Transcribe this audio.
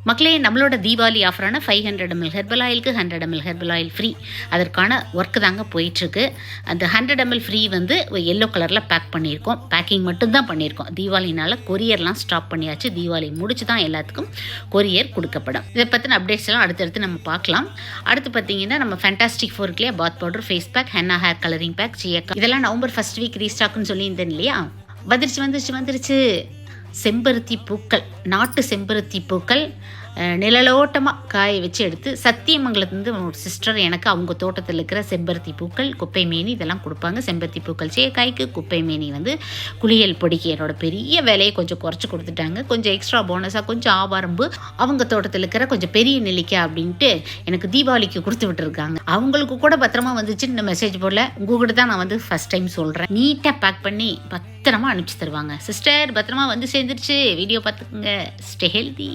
மக்களே, நம்மளோட தீபாவளி ஆஃபரான 500 ml ஹெர்பல் ஆயிலுக்கு 100 ml ஹெர்பல் ஆயில் ஃப்ரீ. அதற்கான ஒர்க்கு தாங்க போயிட்டுருக்கு. அந்த 100 ml ஃப்ரீ வந்து எல்லோ கலரில் பேக் பண்ணியிருக்கோம். பேக்கிங் மட்டும்தான் பண்ணியிருக்கோம். தீபாவளினால கொரியர்லாம் ஸ்டாப் பண்ணியாச்சு. தீபாவளி முடிச்சு தான் எல்லாத்துக்கும் கொரியர் கொடுக்கப்படும். இதை பற்றின அப்டேட்ஸ் எல்லாம் அடுத்தடுத்து நம்ம பார்க்கலாம். அடுத்து பார்த்தீங்கன்னா, நம்ம ஃபேண்டாஸ்டிக் 4 இல்லையா, bath powder, face pack, henna hair colouring pack, shikakai, இதெல்லாம் நவம்பர் 1 வீக் ரீஸ்டாக்னு சொல்லியிருந்தேன் இல்லையா. வந்துருச்சு. செம்பருத்தி பூக்கள், நாட்டு செம்பருத்தி பூக்கள் நிழலோட்டமாக காய வச்சு எடுத்து, சத்தியமங்கலத்துலேருந்து ஒரு சிஸ்டர் எனக்கு அவங்க தோட்டத்தில் இருக்கிற செம்பருத்தி பூக்கள், குப்பை மேனி இதெல்லாம் கொடுப்பாங்க. செம்பருத்தி பூக்கள் சேக்காய்க்கு, குப்பை மேனி வந்து குளியல் பொடிக்கு என்னோட பெரிய வேலையை கொஞ்சம் குறைச்சி கொடுத்துட்டாங்க. கொஞ்சம் எக்ஸ்ட்ரா போனஸாக கொஞ்சம் ஆவாரம்பு அவங்க தோட்டத்தில் இருக்கிற கொஞ்சம் பெரிய நெல்லிக்காய் அப்படின்ட்டு எனக்கு தீபாவளிக்கு கொடுத்து விட்டுருக்காங்க. அவங்களுக்கு கூட பத்திரமா வந்துச்சுன்னு மெசேஜ் போடல, உங்ககிட்ட தான் நான் வந்து ஃபஸ்ட் டைம் சொல்கிறேன். நீட்டாக பேக் பண்ணி பத்திரமா அனுப்பிச்சு தருவாங்க. சிஸ்டர் பத்திரமா வந்து சேர்ந்துருச்சு, வீடியோ பார்த்துக்குங்க, ஸ்டே ஹெல்தி.